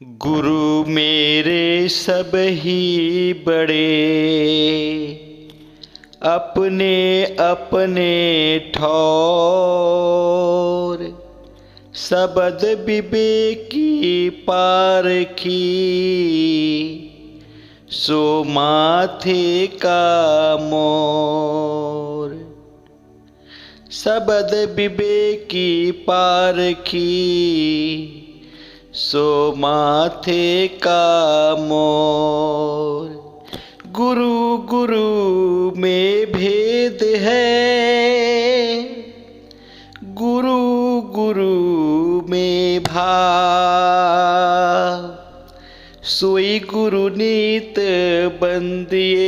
गुरु मेरे सब ही बड़े, अपने अपने ठौर। सबद विवेकी पारखी, सो माथे का मोर। सबद विवेकी पारखी, सो माथे का मोर। गुरु गुरु में भेद है, गुरु गुरु में भाव। सोई गुरु नीत बंदिए,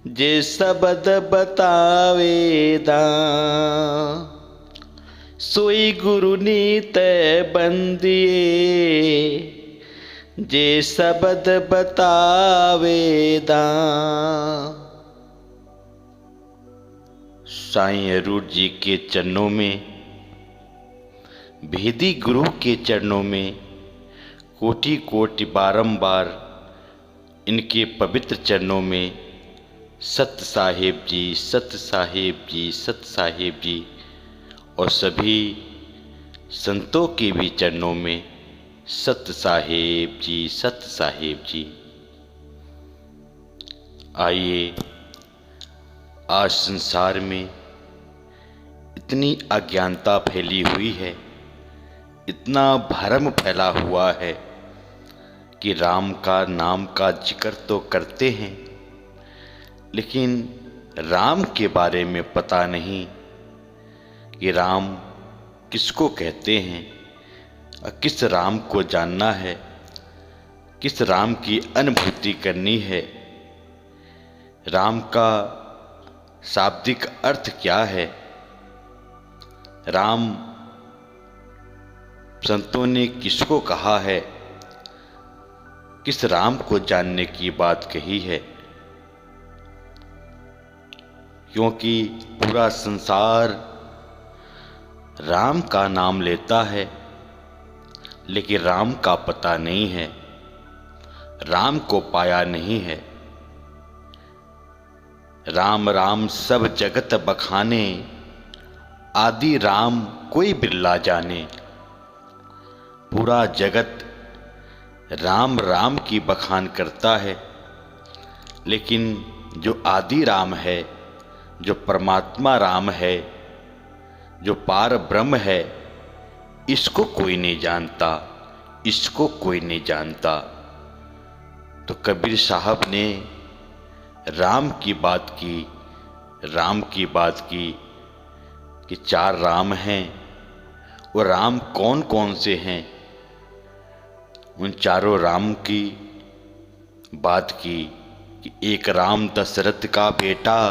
जे सबद बतावे दां। सोई गुरु नीत बंदिए, जे सबद बतावे दां। साईं अरूर जी के चरणों में, भेदी गुरु के चरणों में कोटि कोटि बारंबार इनके पवित्र चरणों में सत साहेब जी, सत साहेब जी, सत साहेब जी और सभी संतों के भी चरणों में सत साहेब जी, सत साहेब जी। आइए, आज संसार में इतनी अज्ञानता फैली हुई है, इतना भरम फैला हुआ है कि राम का नाम का जिक्र तो करते हैं, लेकिन राम के बारे में पता नहीं कि राम किसको कहते हैं, किस राम को जानना है, किस राम की अनुभूति करनी है, राम का शाब्दिक अर्थ क्या है। राम संतों ने किसको कहा है, किस राम को जानने की बात कही है। क्योंकि पूरा संसार राम का नाम लेता है, लेकिन राम का पता नहीं है, राम को पाया नहीं है। राम राम सब जगत बखाने, आदि राम कोई बिरला जाने। पूरा जगत राम राम की बखान करता है, लेकिन जो आदि राम है, जो परमात्मा राम है, जो पार ब्रह्म है, इसको कोई नहीं जानता, इसको कोई नहीं जानता। तो कबीर साहब ने राम की बात की, राम की बात की कि चार राम हैं। वो राम कौन कौन से हैं, उन चारों राम की बात की कि एक राम दशरथ का बेटा,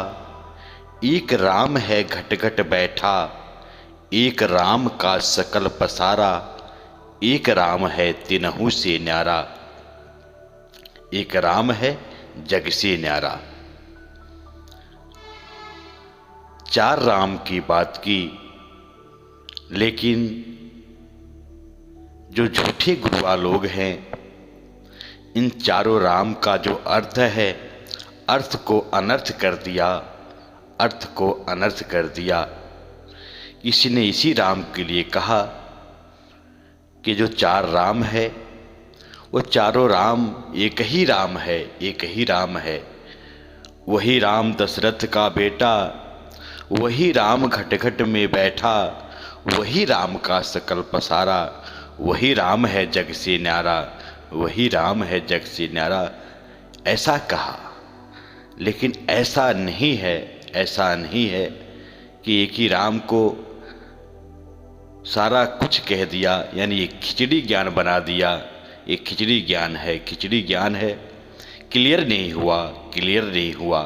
एक राम है घट घट बैठा, एक राम का सकल पसारा, एक राम है तिनहु से न्यारा, एक राम है जग से न्यारा। चार राम की बात की, लेकिन जो झूठे गुरुआ लोग हैं, इन चारों राम का जो अर्थ है, अर्थ को अनर्थ कर दिया, अर्थ को अनर्थ कर दिया। किसी ने इसी राम के लिए कहा कि जो चार राम है, वो चारों राम एक ही राम है, एक ही राम है। वही राम दशरथ का बेटा, वही राम घट घट में बैठा, वही राम का सकल पसारा, वही राम है जग से न्यारा, वही राम है जग से न्यारा। ऐसा कहा, लेकिन ऐसा नहीं है, ऐसा नहीं है कि एक ही राम को सारा कुछ कह दिया, यानी ये खिचड़ी ज्ञान बना दिया। ये खिचड़ी ज्ञान है, खिचड़ी ज्ञान है, क्लियर नहीं हुआ, क्लियर नहीं हुआ।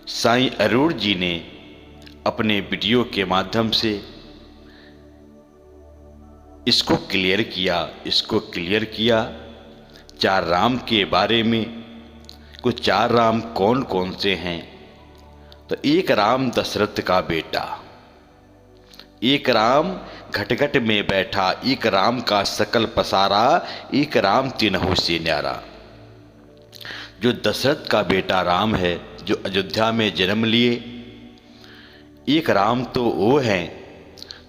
साईं अरूर जी ने अपने वीडियो के माध्यम से इसको क्लियर किया, इसको क्लियर किया। चार राम के बारे में, कुछ चार राम कौन कौन से हैं। तो एक राम दशरथ का बेटा, एक राम घट घट में बैठा, एक राम का सकल पसारा, एक राम तिनहु से न्यारा। जो दशरथ का बेटा राम है, जो अयोध्या में जन्म लिए, एक राम तो वो हैं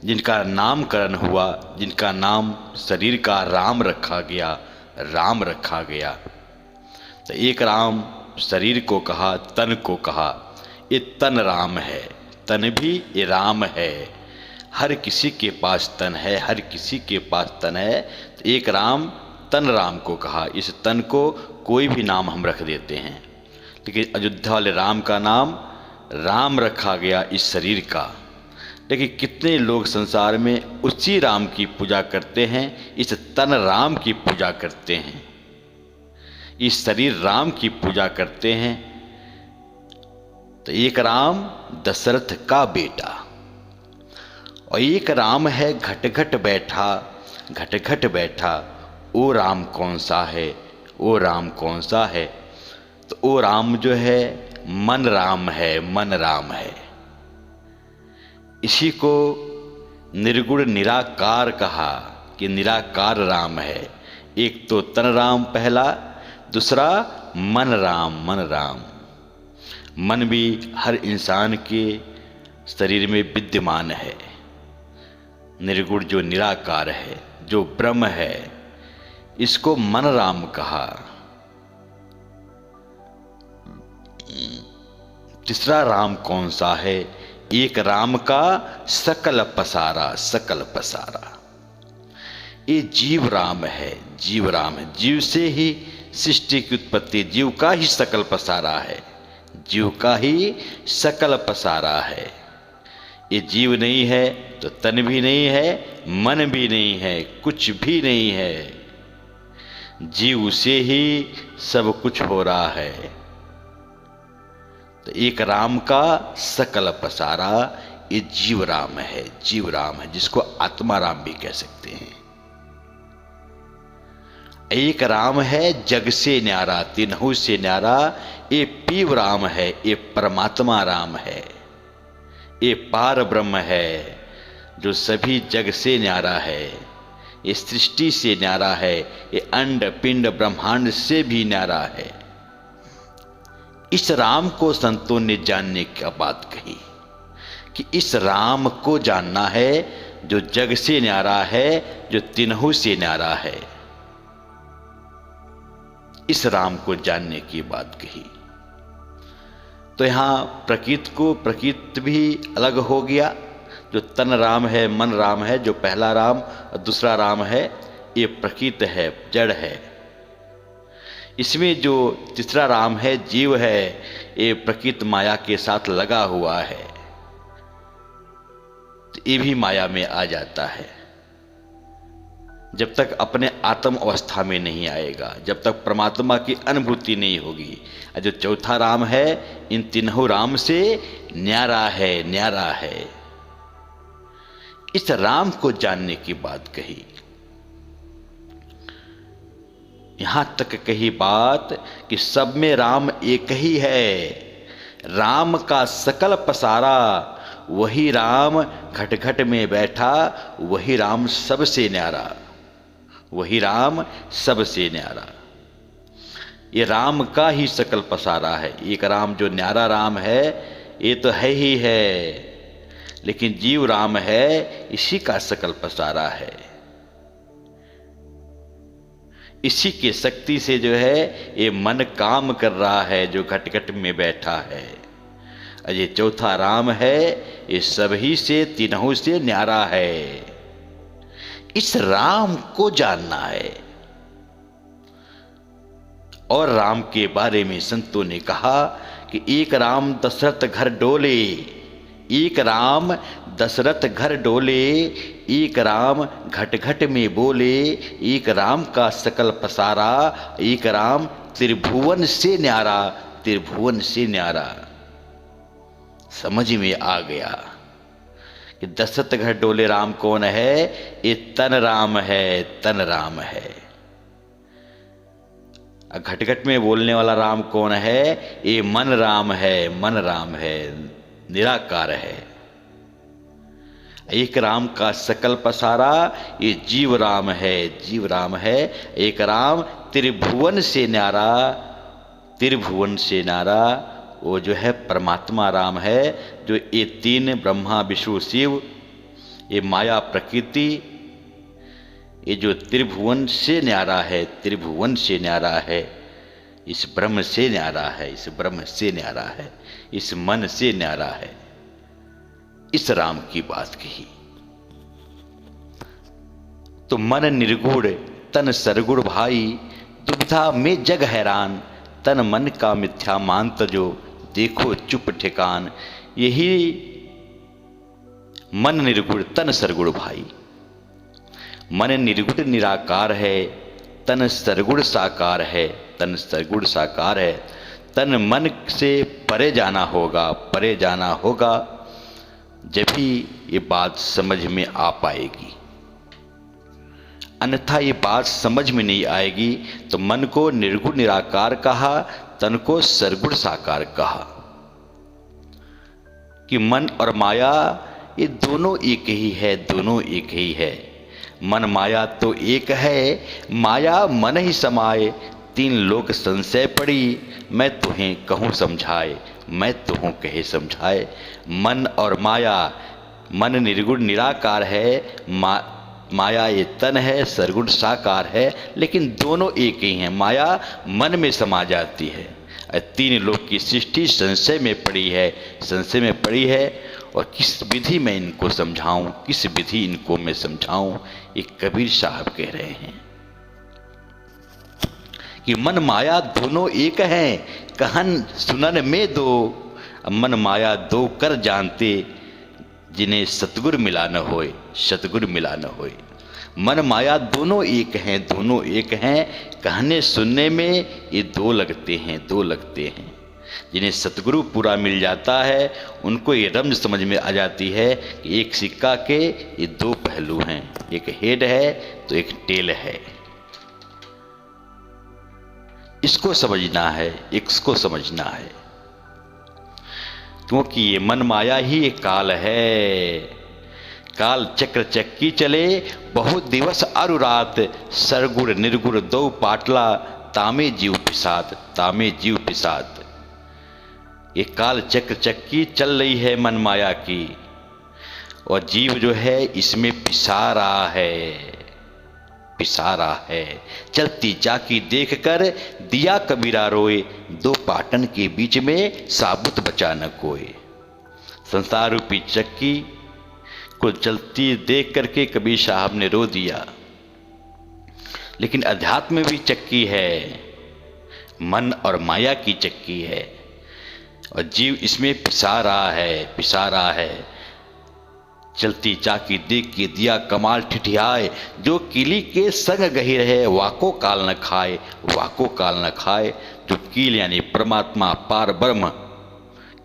जिनका नामकरण हुआ, जिनका नाम शरीर का राम रखा गया, राम रखा गया। तो एक राम शरीर को कहा, तन को कहा, ये तन राम है, तन भी ये राम है। हर किसी के पास तन है, हर किसी के पास तन है। तो एक राम तन राम को कहा। इस तन को कोई भी नाम हम रख देते हैं, लेकिन अयोध्या वाले राम का नाम राम रखा गया इस शरीर का। लेकिन कितने लोग संसार में उसी राम की पूजा करते हैं, इस तन राम की पूजा करते हैं, इस शरीर राम की पूजा करते हैं। तो एक राम दशरथ का बेटा, और एक राम है घट घट बैठा, घट घट बैठा। वो राम कौन सा है, वो राम कौन सा है? तो वो राम जो है मन राम है, मन राम है। इसी को निर्गुण निराकार कहा कि निराकार राम है। एक तो तन राम पहला, दूसरा मन राम, मन राम। मन भी हर इंसान के शरीर में विद्यमान है। निर्गुण जो निराकार है, जो ब्रह्म है, इसको मन राम कहा। तीसरा राम कौन सा है? एक राम का सकल पसारा, सकल पसारा। ये जीव राम है, जीव राम है। जीव से ही सृष्टि की उत्पत्ति, जीव का ही सकल पसारा है, जीव का ही सकल पसारा है। ये जीव नहीं है तो तन भी नहीं है, मन भी नहीं है, कुछ भी नहीं है। जीव से ही सब कुछ हो रहा है। तो एक राम का सकल पसारा, ये जीव राम है, जीव राम है, जिसको आत्मा राम भी कह सकते हैं। एक राम है जग से न्यारा, तिनहु से न्यारा। ये पीव राम है, ये परमात्मा राम है, ये पार ब्रह्म है, जो सभी जग से न्यारा है, ये सृष्टि से न्यारा है, ये अंड पिंड ब्रह्मांड से भी न्यारा है। इस राम को संतों ने जानने की बात कही कि इस राम को जानना है जो जग से न्यारा है, जो तिनहु से न्यारा है। इस राम को जानने की बात कही। तो यहां प्रकृति भी अलग हो गया। जो तन राम है, मन राम है, जो पहला राम और दूसरा राम है, ये प्रकृति है, जड़ है। इसमें जो तीसरा राम है, जीव है, ये प्रकृति माया के साथ लगा हुआ है, तो ये भी माया में आ जाता है जब तक अपने आत्म अवस्था में नहीं आएगा, जब तक परमात्मा की अनुभूति नहीं होगी। और जो चौथा राम है, इन तीनों राम से न्यारा है, न्यारा है। इस राम को जानने की बात कही। यहां तक कही बात कि सब में राम एक ही है। राम का सकल पसारा, वही राम घट घट में बैठा, वही राम सबसे न्यारा, वही राम सबसे न्यारा। ये राम का ही सकल पसारा है। एक राम जो न्यारा राम है, ये तो है ही है, लेकिन जीव राम है, इसी का सकल पसारा है। इसी की शक्ति से जो है ये मन काम कर रहा है, जो घट घट में बैठा है। और ये चौथा राम है, ये सभी से तीनों से न्यारा है। इस राम को जानना है। और राम के बारे में संतों ने कहा कि एक राम दशरथ घर डोले, एक राम दशरथ घर डोले, एक राम घट घट में बोले, एक राम का सकल पसारा, एक राम त्रिभुवन से न्यारा, त्रिभुवन से न्यारा। समझ में आ गया कि दशरथ घर डोले राम कौन है? ये तन राम है, तन राम है। घट घट में बोलने वाला राम कौन है? ये मन राम है, मन राम है, निराकार है। एक राम का सकल पसारा, ये जीव राम है, जीव राम है। एक राम त्रिभुवन से न्यारा, त्रिभुवन से न्यारा, वो जो है परमात्मा राम है, जो ये तीन ब्रह्मा विष्णु शिव, ये माया प्रकृति, ये जो त्रिभुवन से न्यारा है, त्रिभुवन से न्यारा है, इस ब्रह्म से न्यारा है, इस ब्रह्म से न्यारा है, इस मन से न्यारा है। इस राम की बात कही। तो मन निर्गुण तन सरगुण भाई, दुविधा में जग हैरान, तन मन का मिथ्या मानत जो, देखो चुप ठिकान। यही मन निर्गुण तन सरगुण भाई। मन निर्गुण निराकार है, तन सरगुण साकार है, तन सरगुण साकार है। तन मन से परे जाना होगा, परे जाना होगा, जब ही ये बात समझ में आ पाएगी, अन्यथा ये बात समझ में नहीं आएगी। तो मन को निर्गुण निराकार कहा, तन को सरगुण साकार कहा, कि मन और माया ये दोनों एक ही है, दोनों एक ही है। मन माया तो एक है, माया मन ही समाए, तीन लोक संशय पड़ी, मैं तुम्हें कहूँ समझाए, मैं तुम्हें कहे समझाए। मन और माया, मन निर्गुण निराकार है, माया ये तन है, सरगुण साकार है, लेकिन दोनों एक ही हैं। माया मन में समा जाती है। तीन लोक की सृष्टि संशय में पड़ी है, संशय में पड़ी है। और किस विधि में इनको समझाऊं, किस विधि इनको मैं समझाऊं, ये कबीर साहब कह रहे हैं कि मन माया दोनों एक हैं, कहन सुनन में दो। मन माया दो कर जानते, जिन्हें सतगुरु मिला न होए, सतगुरु मिला न होए। मन माया दोनों एक हैं, दोनों एक हैं, कहने सुनने में ये दो लगते हैं, दो लगते हैं। जिन्हें सतगुरु पूरा मिल जाता है, उनको ये रमज समझ में आ जाती है कि एक सिक्का के ये दो पहलू हैं, एक हेड है तो एक टेल है। इसको समझना है, इसको समझना है, क्योंकि ये मन माया ही एक काल है। काल चक्र चक्की चले, बहुत दिवस अरु रात, सरगुण निर्गुण दो पाटला, तामे जीव पिसात, तामे जीव पिसात। ये काल चक्र चक्की चल रही है मन माया की, और जीव जो है इसमें पिसा रहा है, पिसा रहा है। चलती चाकी देखकर दिया कबीरा रोए, दो पाटन के बीच में साबुत बचा न कोई। संसार रूपी चक्की को चलती देख करके कबीर साहब ने रो दिया। लेकिन अध्यात्म में भी चक्की है, मन और माया की चक्की है, और जीव इसमें पिसा रहा है, पिसा रहा है। चलती चाकी देख के दिया कमाल ठिठियाए, जो कीली के संग गही रहे, वाको काल न खाए, वाको काल न खाए। जो कील यानी परमात्मा पार ब्रह्म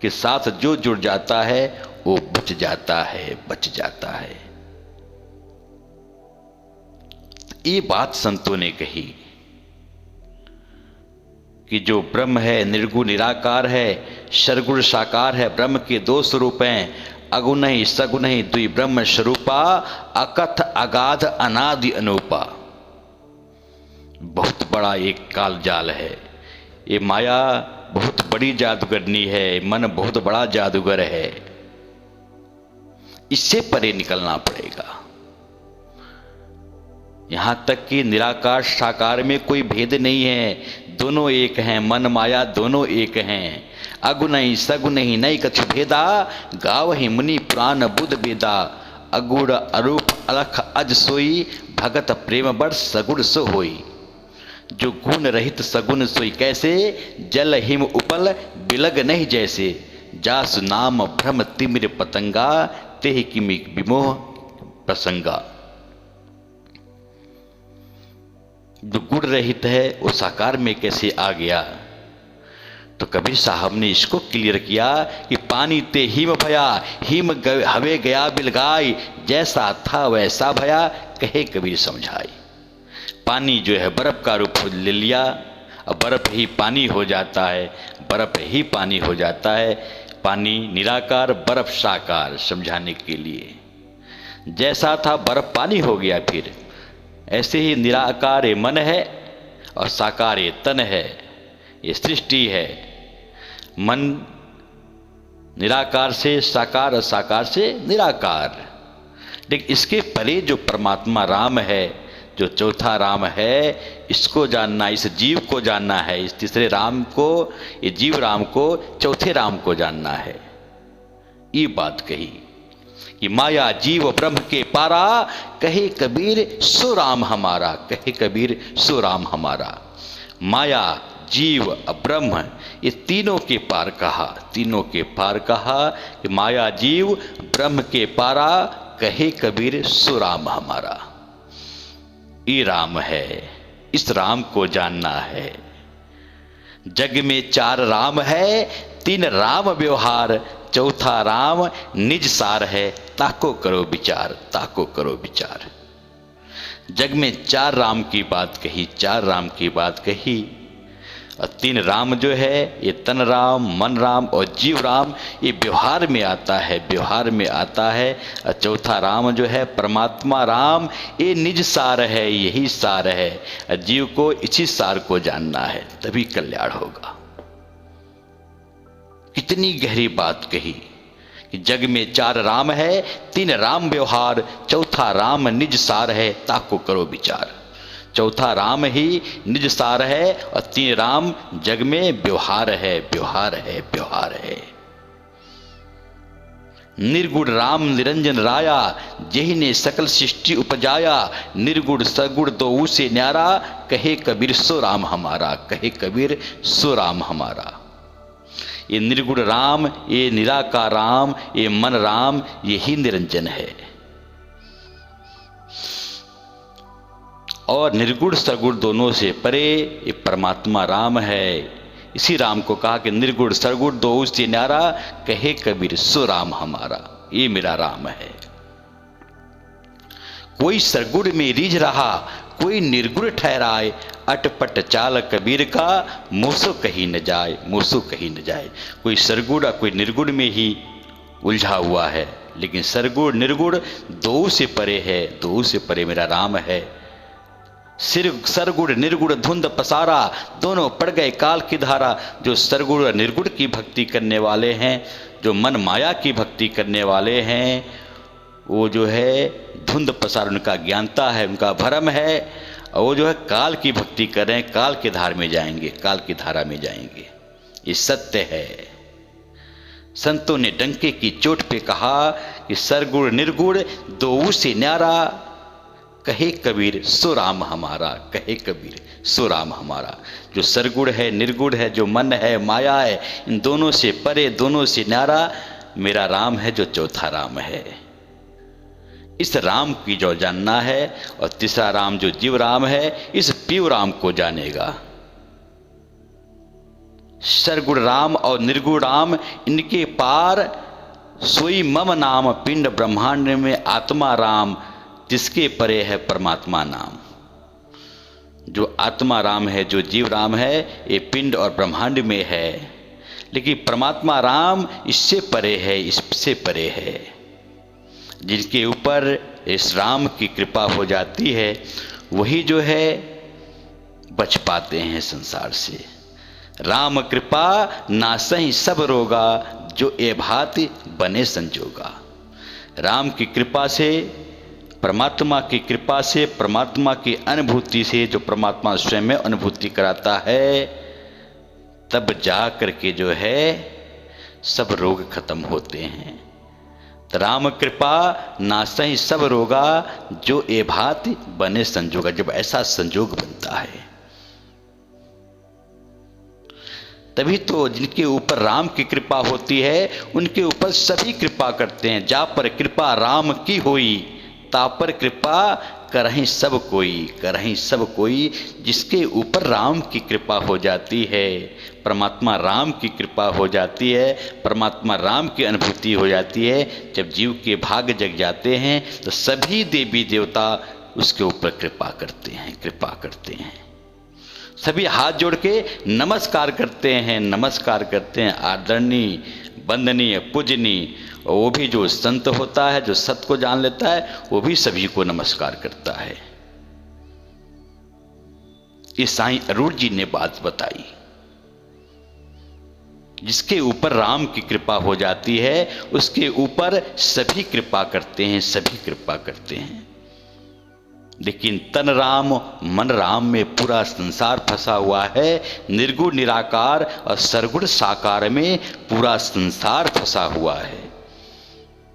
के साथ जो जुड़ जाता है, वो बच जाता है, बच जाता है। ये बात संतों ने कही कि जो ब्रह्म है निर्गुण निराकार है, सरगुण साकार है, ब्रह्म के दो स्वरूप हैं, अगुण ही सगुण ही दुई ब्रह्म स्वरूपा, अकथ अगाध अनादि अनूपा। बहुत बड़ा एक काल जाल है ये। माया बहुत बड़ी जादूगरनी है, मन बहुत बड़ा जादूगर है, इससे परे निकलना पड़ेगा। यहां तक कि निराकार साकार में कोई भेद नहीं है, दोनों एक हैं, मन माया दोनों एक हैं। अगुण ही सगुण ही नहीं कछु भेदा, गाव ही मुनि पुराण बुध वेदा। अगुण अरूप अलख अज सोई, भगत प्रेम बर सगुण सो होई। जो गुण रहित सगुण सोई कैसे, जल हिम उपल बिलग नहीं जैसे। जासु नाम भ्रम तिमिर पतंगा, तेहि किमि विमोह प्रसंगा। जो गुण रहित है वो साकार में कैसे आ गया? तो कबीर साहब ने इसको क्लियर किया कि पानी ते हिम भया, हिम हवे गया बिलगाई, जैसा था वैसा भया, कहे कबीर समझाई। पानी जो है बर्फ का रूप ले लिया, अब बर्फ ही पानी हो जाता है, बर्फ ही पानी हो जाता है। पानी निराकार, बर्फ साकार, समझाने के लिए। जैसा था बर्फ पानी हो गया फिर। ऐसे ही निराकार ये मन है और साकार ये तन है, ये सृष्टि है। मन निराकार से साकार और साकार से निराकार। लेकिन इसके परे जो परमात्मा राम है, जो चौथा राम है, इसको जानना, इस जीव को जानना है। इस तीसरे राम को, ये जीव राम को, चौथे राम को जानना है। ये बात कही कि माया जीव ब्रह्म के पारा, कहे कबीर सो राम हमारा, कहे कबीर सो राम हमारा। माया जीव ब्रह्म ये तीनों के पार कहा, तीनों के पार कहा कि माया जीव ब्रह्म के पारा, कहे कबीर सो राम हमारा। ये राम है, इस राम को जानना है। जग में चार राम है, तीन राम व्यवहार, चौथा राम निज सार है, ताको करो विचार, ताको करो विचार। जग में चार राम की बात कही, चार राम की बात कही। और तीन राम जो है, ये तन राम, मन राम और जीव राम, ये व्यवहार में आता है, व्यवहार में आता है। और चौथा राम जो है परमात्मा राम, ये निज सार है, यही सार है। और जीव को इसी सार को जानना है, तभी कल्याण होगा। कितनी गहरी बात कही कि जग में चार राम है, तीन राम व्यवहार, चौथा राम निज सार है, ताको करो विचार। चौथा राम ही निज सार है और तीन राम जग में व्यवहार है, व्यवहार है, व्यवहार है। निर्गुण राम निरंजन राया, जेहि ने सकल सृष्टि उपजाया। निर्गुण सगुण दो से न्यारा, कहे कबीर सो राम हमारा, कहे कबीर सो राम हमारा। ये निर्गुण राम, ये निराकार राम, ये मन राम, यही निरंजन है। और निर्गुण सगुण दोनों से परे ये परमात्मा राम है। इसी राम को कहा कि निर्गुण सरगुण दो से न्यारा, कहे कबीर सो राम हमारा। ये मेरा राम है। कोई सरगुण में रीझ रहा, कोई निर्गुण ठहराए। अटपट चाल कबीर का, मूसो कहीं न जाए, मूसो कहीं न जाए। कोई सरगुण और कोई निर्गुण में ही उलझा हुआ है, लेकिन सरगुण निर्गुण दो से परे है, दो से परे मेरा राम है। सिर सरगुण निर्गुण धुंध पसारा, दोनों पड़ गए काल की धारा। जो सरगुण और निर्गुण की भक्ति करने वाले हैं, जो मन माया की भक्ति करने वाले हैं, वो जो है धुंध पसार, उनका ज्ञानता है, उनका भरम है। और वो जो है काल की भक्ति कर रहे हैं, काल की धार में जाएंगे, काल की धारा में जाएंगे। ये सत्य है। संतों ने डंके की चोट पे कहा कि सरगुण निर्गुण दो से न्यारा, कहे कबीर सो राम हमारा, कहे कबीर सो राम हमारा। जो सरगुण है, निर्गुण है, जो मन है, माया है, इन दोनों से परे, दोनों से न्यारा मेरा राम है, जो चौथा राम है। इस राम की जो जानना है, और तीसरा राम जो जीव राम है, इस पीव राम को जानेगा। सरगुण राम और निर्गुण राम, इनके पार सोई मम नाम, पिंड ब्रह्मांड में आत्मा राम, जिसके परे है परमात्मा नाम। जो आत्मा राम है, जो जीव राम है, ये पिंड और ब्रह्मांड में है। लेकिन परमात्मा राम इससे परे है, इससे परे है। जिनके ऊपर इस राम की कृपा हो जाती है, वही जो है बच पाते हैं संसार से। राम कृपा नासहि सब रोगा, जो ए भांति बने संजोगा। राम की कृपा से, परमात्मा की कृपा से, परमात्मा की अनुभूति से, जो परमात्मा स्वयं में अनुभूति कराता है, तब जा करके जो है सब रोग खत्म होते हैं। तो राम कृपा नासहि सब रोगा, जो ए भांति बने संजोगा। जब ऐसा संजोग बनता है, तभी तो जिनके ऊपर राम की कृपा होती है, उनके ऊपर सभी कृपा करते हैं। जा पर कृपा राम की होई, ता पर कृपा करहीं सब कोई, करहीं सब कोई। जिसके ऊपर राम की कृपा हो जाती है, परमात्मा राम की कृपा हो जाती है, परमात्मा राम की अनुभूति हो जाती है, जब जीव के भाग जग जाते हैं, तो सभी देवी देवता उसके ऊपर कृपा करते हैं, कृपा करते हैं। सभी हाथ जोड़ के नमस्कार करते हैं, नमस्कार करते हैं। आदरणीय वंदनीय, पूजनीय। और वो भी जो संत होता है, जो सत्य को जान लेता है, वो भी सभी को नमस्कार करता है। ये साईं अरूण जी ने बात बताई। जिसके ऊपर राम की कृपा हो जाती है, उसके ऊपर सभी कृपा करते हैं, सभी कृपा करते हैं। लेकिन तन राम मन राम में पूरा संसार फंसा हुआ है। निर्गुण निराकार और सरगुण साकार में पूरा संसार फंसा हुआ है।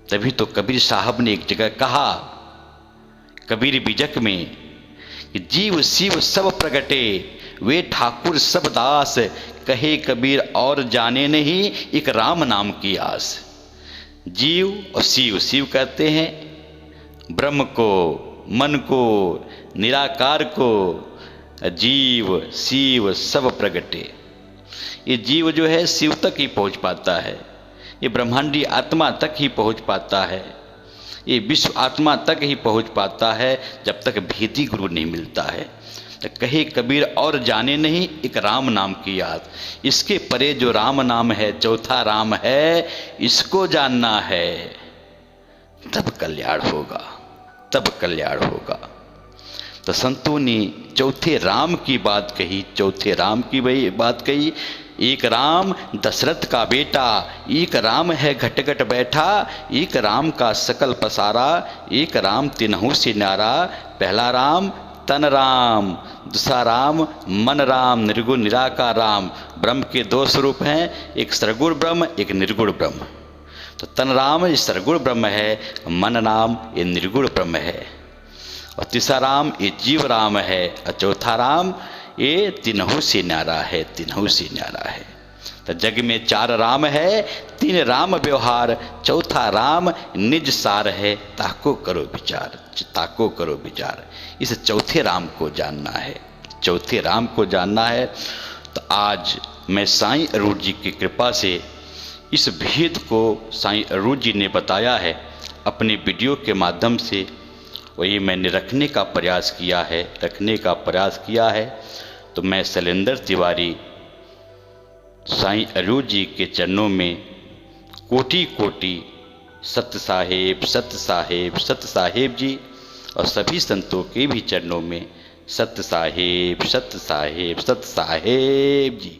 तभी तो कबीर साहब ने एक जगह कहा, कबीर बीजक में, कि जीव शिव सब प्रगटे, वे ठाकुर सब दास, कहे कबीर और जाने नहीं, एक राम नाम की आस। जीव और शिव, शिव कहते हैं ब्रह्म को, मन को, निराकार को। जीव शिव सब प्रगटे, ये जीव जो है शिव तक ही पहुंच पाता है, ये ब्रह्मांडी आत्मा तक ही पहुंच पाता है, ये विश्व आत्मा तक ही पहुंच पाता है, जब तक भेदी गुरु नहीं मिलता है। तो कहे कबीर और जाने नहीं, एक राम नाम की याद। इसके परे जो राम नाम है, चौथा राम है, इसको जानना है, तब कल्याण होगा, तब कल्याण होगा। तो संतों ने चौथे राम की बात कही, चौथे राम की वही बात कही। एक राम दशरथ का बेटा, एक राम है घट घट बैठा, एक राम का सकल पसारा, एक राम तिन्हु से न्यारा। पहला राम तन राम, दूसरा राम मन राम, निर्गुण निराकार राम। ब्रह्म के दो स्वरूप हैं, एक सरगुण ब्रह्म, एक निर्गुण ब्रह्म। तो तन राम ये सरगुण ब्रह्म है, मन नाम ये निर्गुण ब्रह्म है, और तीसरा राम ये जीव राम है, और चौथा राम ये तीनों से न्यारा है, तीनों से न्यारा है। तो जग में चार राम है, तीन राम व्यवहार, चौथा राम निज सार है। ताको करो विचार, ताको करो विचार। इस चौथे राम को जानना है, चौथे राम को जानना है। तो आज मैं साईं अरूण जी की कृपा से इस भेद को साईं अरूण जी ने बताया है अपने वीडियो के माध्यम से, वही मैंने रखने का प्रयास किया है, रखने का प्रयास किया है। तो मैं शैलेंद्र तिवारी साईं अरूण जी के चरणों में कोटि कोटि सत्य साहेब, सत्य साहेब, सत्य साहेब जी, और सभी संतों के भी चरणों में सत्य साहेब, सत्य साहेब, सत्य साहेब जी।